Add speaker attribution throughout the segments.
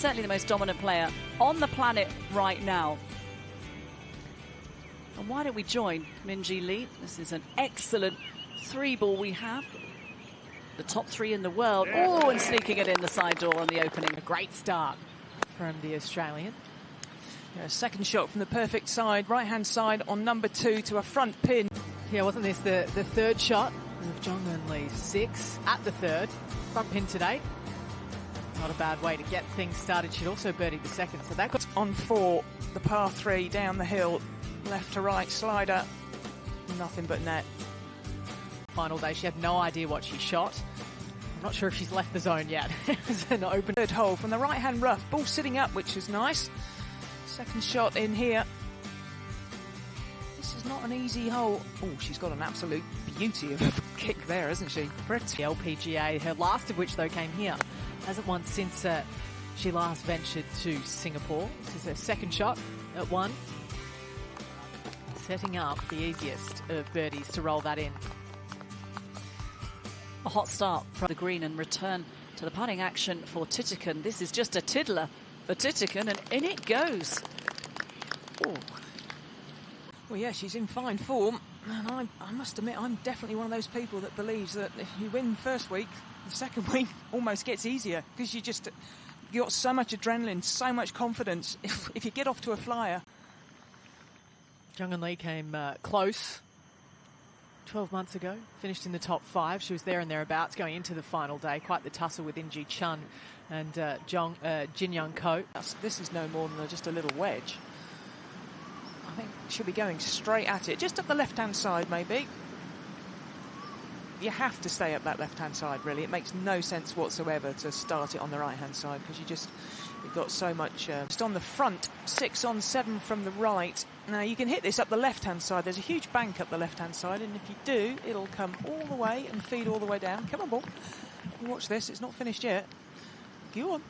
Speaker 1: Certainly the most dominant player on the planet right now. And why don't we join Minjee Lee? This is an excellent three ball we have. The top three in the world. Oh, and sneaking it in the side door on the opening.
Speaker 2: A great start from the Australian.
Speaker 3: Yeah, second shot from the perfect side, right-hand side on number 2 to a front pin.
Speaker 2: Yeah, wasn't this the third shot of Jung Eun Lee? 6 at the third. Front pin today. Not a bad way to get things started. She'd also birdied the second, so that got
Speaker 3: On 4, the par 3 down the hill, left to right slider, nothing but net.
Speaker 2: final day. She had no idea what she shot. I'm not sure if she's left the zone yet. It's an open
Speaker 3: Third hole from the right-hand rough, ball sitting up, which is nice. Second shot in here. This is not an easy hole. Oh, she's got an absolute beauty of a kick there, hasn't she?
Speaker 2: Pretty. LPGA, her last of which though came here. Hasn't won since she last ventured to Singapore. This is her second shot at 1. Setting up the easiest of birdies to roll that in.
Speaker 1: A hot start from the green and return to the putting action for Titican. This is just a tiddler for Titican, and in it goes. Oh.
Speaker 3: Well, yeah, she's in fine form. And I must admit, I'm definitely one of those people that believes that if you win first week, the second week almost gets easier because you got so much adrenaline, so much confidence. If you get off to a flyer.
Speaker 2: Jung Eun Lee came close 12 months ago, finished in the top 5. She was there and thereabouts going into the final day. Quite the tussle with In Ji Chun and Jin Young Ko.
Speaker 3: This is no more than just a little wedge. I think she'll be going straight at it, just up the left-hand side maybe. You have to stay up that left-hand side, really. It makes no sense whatsoever to start it on the right-hand side because you've got so much. Just on the front, 6 on 7 from the right. Now, you can hit this up the left-hand side. There's a huge bank up the left-hand side, and if you do, it'll come all the way and feed all the way down. Come on, ball. You watch this. It's not finished yet. Go on.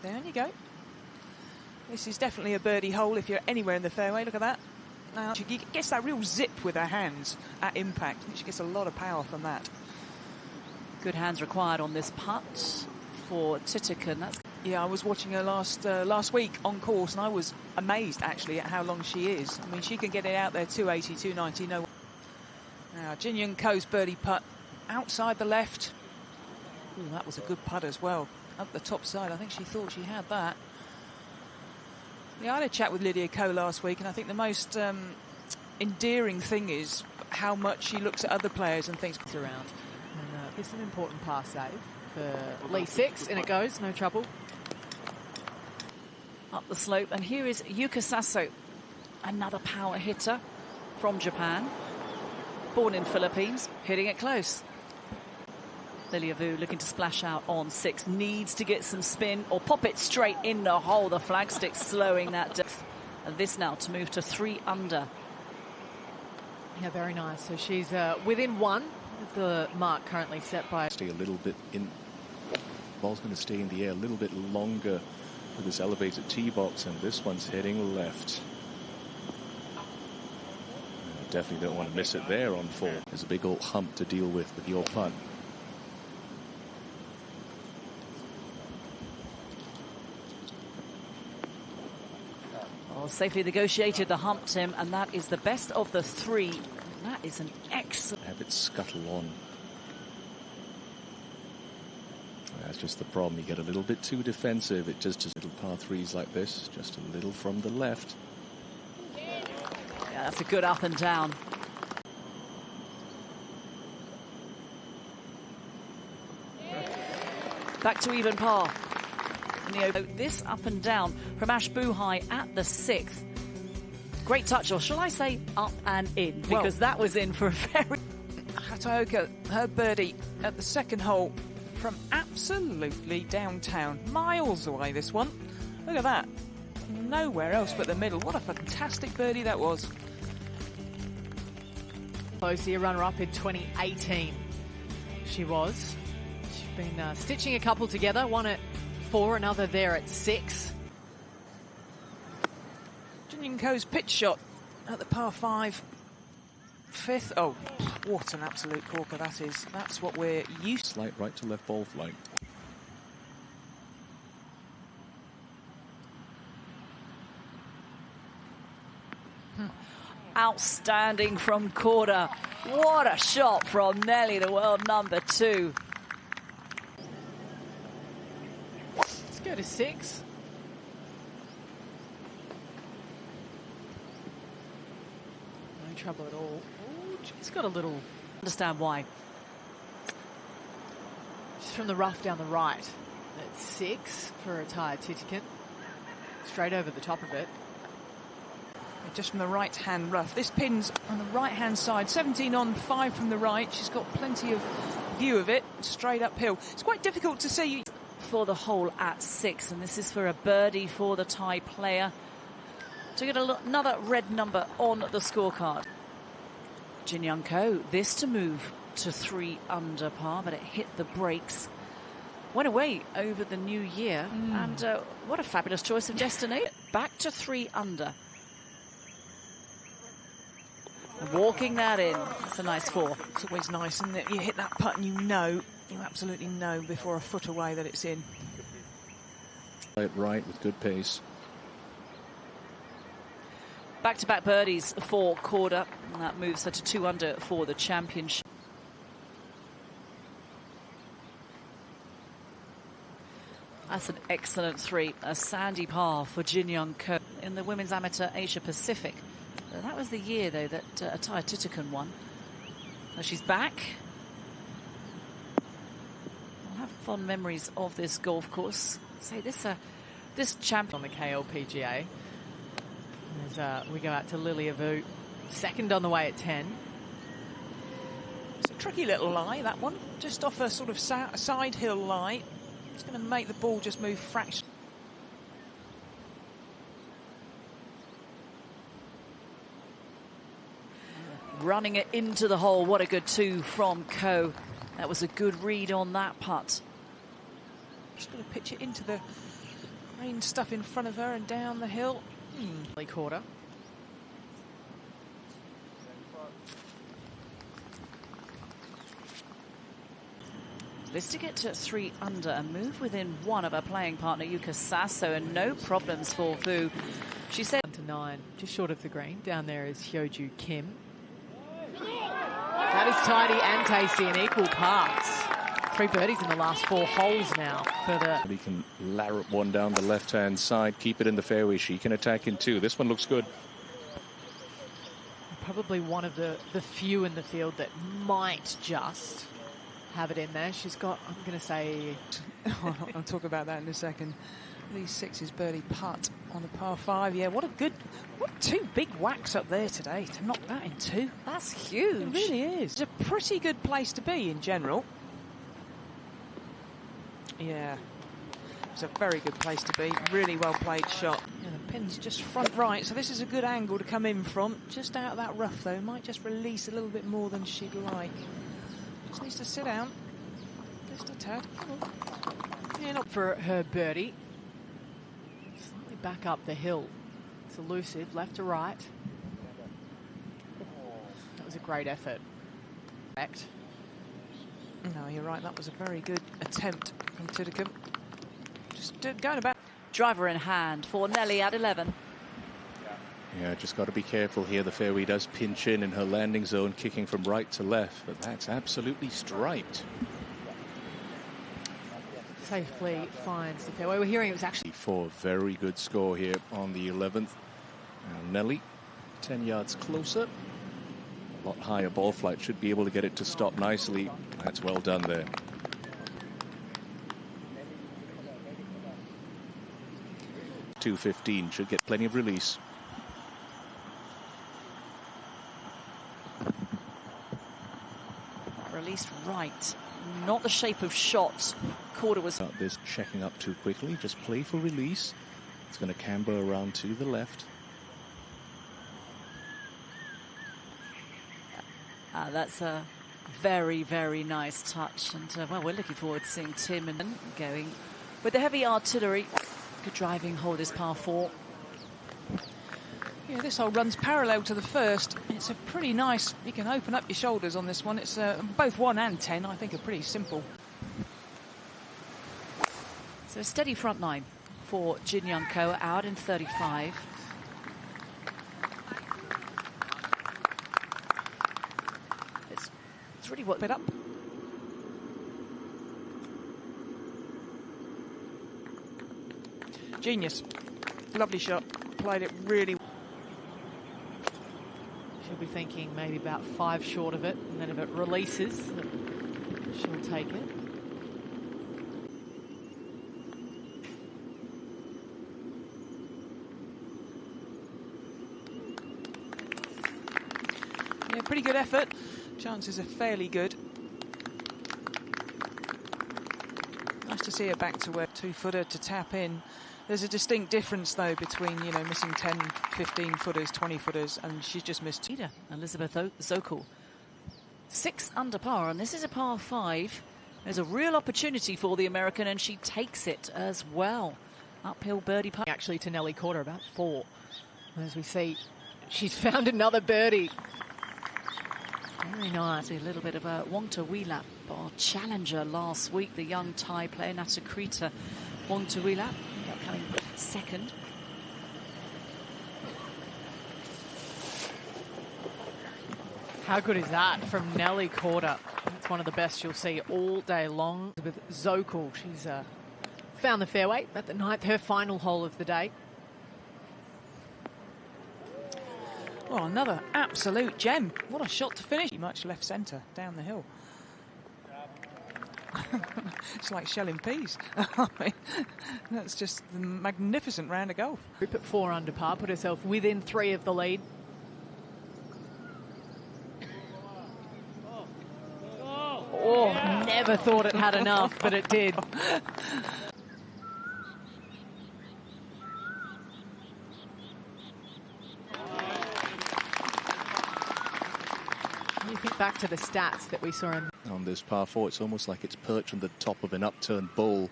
Speaker 3: Down you go. This is definitely a birdie hole if you're anywhere in the fairway. Look at that. Now, she gets that real zip with her hands at impact. I think she gets a lot of power from that.
Speaker 1: Good hands required on this putt for Titican.
Speaker 3: Yeah, I was watching her last week on course, and I was amazed, actually, at how long she is. I mean, she can get it out there 280, 290, no. Now, Jin Young Ko's birdie putt outside the left. Ooh, that was a good putt as well. Up the top side, I think she thought she had that. Yeah, I had a chat with Lydia Ko last week, and I think the most endearing thing is how much she looks at other players and thinks
Speaker 2: around. And it's an important pass save for Lee 6, and it goes, no trouble.
Speaker 1: Up the slope, and here is Yuka Saso, another power hitter from Japan, born in Philippines, hitting it close. Lilia Vu looking to splash out on 6, needs to get some spin or pop it straight in the hole. The flagstick slowing that depth. And this now to move to 3 under.
Speaker 2: Yeah, very nice. So she's within 1 of the mark currently set by.
Speaker 4: Stay a little bit in. Ball's going to stay in the air a little bit longer with this elevated tee box, and this one's heading left. Definitely don't want to miss it there on 4. There's a big old hump to deal with your putt.
Speaker 1: Well, safely negotiated the hump, Tim, and that is the best of the 3. That is an excellent.
Speaker 4: Have it scuttle on. That's just the problem. You get a little bit too defensive. It just little par 3s like this, just a little from the left.
Speaker 1: Yeah, that's a good up and down. Back to even par. This up and down from Ash Buhai at the 6th. Great touch, or shall I say up and in, because that was in for a very...
Speaker 3: Hataoka, her birdie at the second hole from absolutely downtown. Miles away, this one. Look at that. Nowhere else but the middle. What a fantastic birdie that was.
Speaker 2: Closely a runner-up in 2018. She was. She's been stitching a couple together. One at 4, another there at 6.
Speaker 3: Jin Young Ko's pitch shot at the par 5. 5th. Oh, what an absolute corker that is. That's what we're used to.
Speaker 4: Slight right to left ball flight.
Speaker 1: Outstanding from Corda. What a shot from Nelly, the world number 2.
Speaker 2: Let's go to 6. No trouble at all. Ooh, she's got a little...
Speaker 1: Understand why.
Speaker 2: She's from the rough down the right. That's 6 for a tired Titikin. Straight over the top of it.
Speaker 3: Just from the right-hand rough. This pin's on the right-hand side. 17 on, 5 from the right. She's got plenty of view of it. Straight uphill. It's quite difficult to see.
Speaker 1: For the hole at 6, and this is for a birdie for the Thai player to get another red number on the scorecard. Jin Young Ko, this to move to 3 under par, but it hit the brakes. Went away over the new year, and what a fabulous choice of destiny. Back to 3 under. Walking that in. It's a nice 4.
Speaker 3: It's always nice, isn't it? You hit that putt and you absolutely know before a foot away that it's in.
Speaker 4: Play it right with good pace.
Speaker 1: Back-to-back birdies for Corda, and that moves her to 2 under for the championship. That's an excellent 3, a sandy par for Jin Young Ko in the Women's Amateur Asia Pacific. That was the year, though, that Ataya Titikan won. Now she's back. I'll have fond memories of this golf course. Say this champion
Speaker 2: On the LPGA. As we go out to Lilia Vu, second on the way at 10.
Speaker 3: It's a tricky little lie, that one. Just off a sort of side hill lie. It's going to make the ball just move fraction.
Speaker 1: running it into the hole. What a good 2 from Ko. That was a good read on that putt.
Speaker 3: Just going to pitch it into the green stuff in front of her and down the hill.
Speaker 2: Quarter.
Speaker 1: This to get to 3 under and move within 1 of her playing partner Yuka Sasso, and no problems for Vu. She said
Speaker 2: 1 to 9, just short of the green. Down there is Hyoju Kim. That is tidy and tasty in equal parts. 3 birdies in the last 4 holes now for the...
Speaker 4: He can larrup one down the left-hand side, keep it in the fairway. She can attack in 2. This one looks good.
Speaker 2: Probably one of the few in the field that might just have it in there. She's got, I'm going to say...
Speaker 3: I'll talk about that in a second. Lee 6's birdie putt on a par 5. Yeah, what 2 big whacks up there today to knock that in 2.
Speaker 1: That's huge.
Speaker 3: It really is. It's a pretty good place to be in general. Yeah, it's a very good place to be. Really well played shot. Yeah, the pin's just front right, so this is a good angle to come in from. Just out of that rough though, might just release a little bit more than she'd like. Just needs to sit down. Just a tad.
Speaker 2: Yeah, not for her birdie. Slightly back up the hill. It's elusive, left to right. That was a great effort.
Speaker 3: No, you're right. That was a very good attempt from Titikan. Just going about.
Speaker 1: Driver in hand for Nelly at 11.
Speaker 4: Yeah, just got to be careful here. The fairway does pinch in her landing zone, kicking from right to left, but that's absolutely striped.
Speaker 2: Safely finds the fairway. We're hearing it was actually...
Speaker 4: For a very good score here on the 11th. Nelly, 10 yards closer. A lot higher ball flight, should be able to get it to stop nicely. That's well done there. .215 should get plenty of release.
Speaker 1: Released right, not the shape of shot. Corda was...
Speaker 4: This checking up too quickly, just play for release. It's going to camber around to the left.
Speaker 1: That's a very, very nice touch. And, well, we're looking forward to seeing Tim and going with the heavy artillery. Good driving hole, this par 4.
Speaker 3: Yeah, this hole runs parallel to the first. It's a pretty nice... You can open up your shoulders on this one. It's both 1 and 10, I think, are pretty simple.
Speaker 1: So a steady front 9 for Jin Young Ko, out in 35.
Speaker 3: what bit up. Genius. Lovely shot. Played it really well.
Speaker 2: She'll be thinking maybe about 5 short of it, and then if it releases, she'll take it.
Speaker 3: Yeah, pretty good effort. Chances are fairly good. Nice to see her back to where 2-footer to tap in. There's a distinct difference, though, between, you know, missing 10, 15-footers, 20-footers, and she's just missed.
Speaker 1: Elizabeth Zokol. 6 under par, and this is a par 5. There's a real opportunity for the American, and she takes it as well. Uphill birdie putt.
Speaker 2: Actually, to Nelly Corder, about 4. As we see, she's found another birdie. Very nice.
Speaker 1: A little bit of a Wongta-Wheelap, our challenger last week, the young Thai player, Natakrita Wongta-Wheelap, coming second.
Speaker 2: How good is that from Nelly Corder? That's one of the best you'll see all day long. With Zokol, she's found the fairway at the 9th, her final hole of the day.
Speaker 3: Well, another absolute gem. What a shot to finish. Much left centre down the hill. It's like shelling peas. I mean, that's just a magnificent round of golf.
Speaker 2: Group at 4 under par, put herself within 3 of the lead. Oh, never thought it had enough, but it did. You think back to the stats that we saw in
Speaker 4: on this par 4, it's almost like it's perched on the top of an upturned bowl.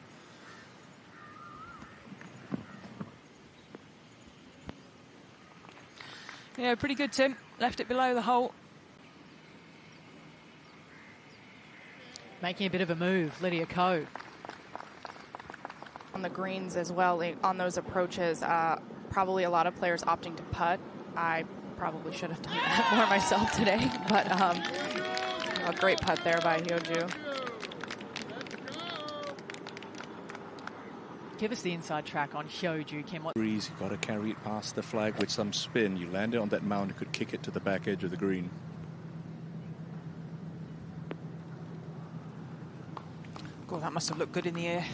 Speaker 3: Yeah, pretty good, Tim. Left it below the hole.
Speaker 2: making a bit of a move, Lydia Ko.
Speaker 5: On the greens as well, on those approaches, probably a lot of players opting to putt. I probably should have done that more myself today, but a great putt there by Hyoju.
Speaker 2: Give us the inside track on Hyoju, Kim.
Speaker 4: Breeze, you've got to carry it past the flag with some spin. You land it on that mound, you could kick it to the back edge of the green.
Speaker 3: God, that must have looked good in the air.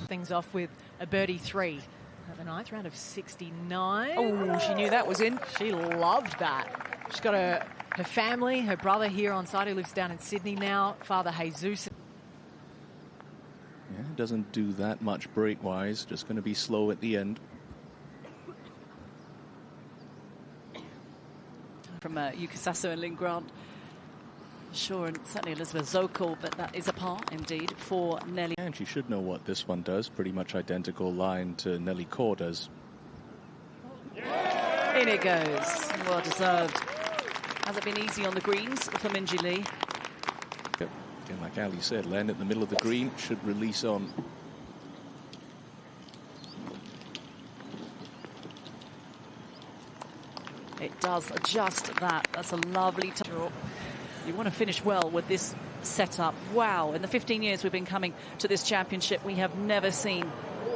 Speaker 2: Things off with a birdie 3 at the 9th round of 69.
Speaker 3: Oh, she knew that was in.
Speaker 2: She loved that. She's got her family, her brother here on site who lives down in Sydney now, Father Jesus.
Speaker 4: Yeah, doesn't do that much break-wise, just going to be slow at the end.
Speaker 1: From Yuka Sasso and Lynn Grant. Sure, and certainly Elizabeth Zokol, but that is a par indeed for Nelly.
Speaker 4: And she should know what this one does. Pretty much identical line to Nelly Corder's.
Speaker 1: In it goes. Well deserved. Hasn't been easy on the greens for Minjee Lee.
Speaker 4: Yep. And like Ali said, land in the middle of the green, should release on.
Speaker 1: It does just that. That's a lovely touch. You want to finish well with this setup. Wow, in the 15 years we've been coming to this championship, we have never seen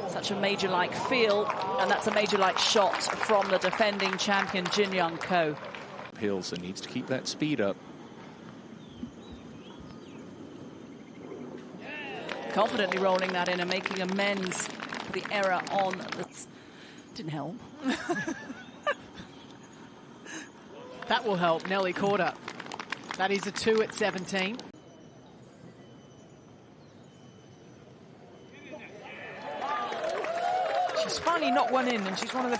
Speaker 1: such a major-like feel, and that's a major-like shot from the defending champion Jin Young Ko.
Speaker 4: Hills and needs to keep that speed up.
Speaker 1: Confidently rolling that in and making amends for the error on the... Didn't help.
Speaker 2: That will help Nelly Corder. That is a 2 at 17.
Speaker 3: She's finally not one in, and she's one of the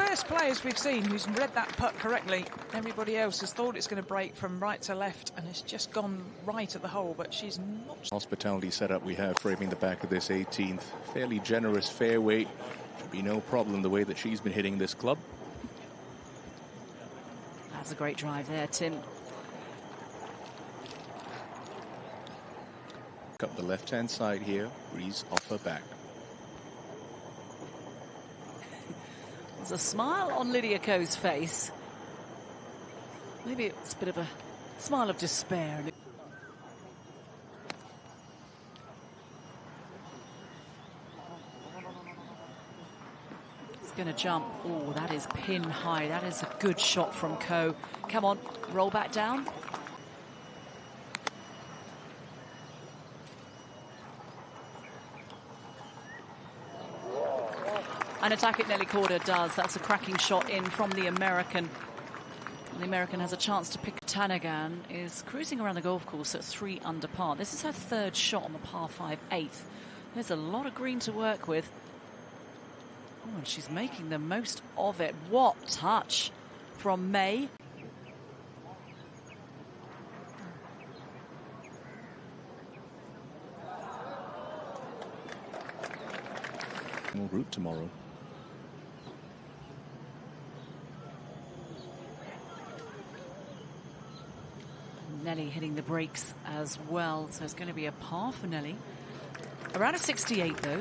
Speaker 3: first players we've seen who's read that putt correctly. Everybody else has thought it's going to break from right to left, and it's just gone right at the hole, but she's not.
Speaker 4: Hospitality setup we have framing the back of this 18th. Fairly generous fairway. Should be no problem the way that she's been hitting this club.
Speaker 1: That's a great drive there, Tim.
Speaker 4: Up the left-hand side here, breeze off her back.
Speaker 1: There's a smile on Lydia Ko's face. Maybe it's a bit of a smile of despair. going to jump. Oh, that is pin high. That is a good shot from Ko. Come on, roll back down. An attack at Nelly Korda does. That's a cracking shot in from the American. And the American has a chance to pick. Tanagan is cruising around the golf course at 3 under par. This is her third shot on the par 5 8th. There's a lot of green to work with. Oh, and she's making the most of it. What touch from May.
Speaker 4: More route tomorrow.
Speaker 1: Nelly hitting the brakes as well, so it's going to be a par for Nelly. Around a 68 though.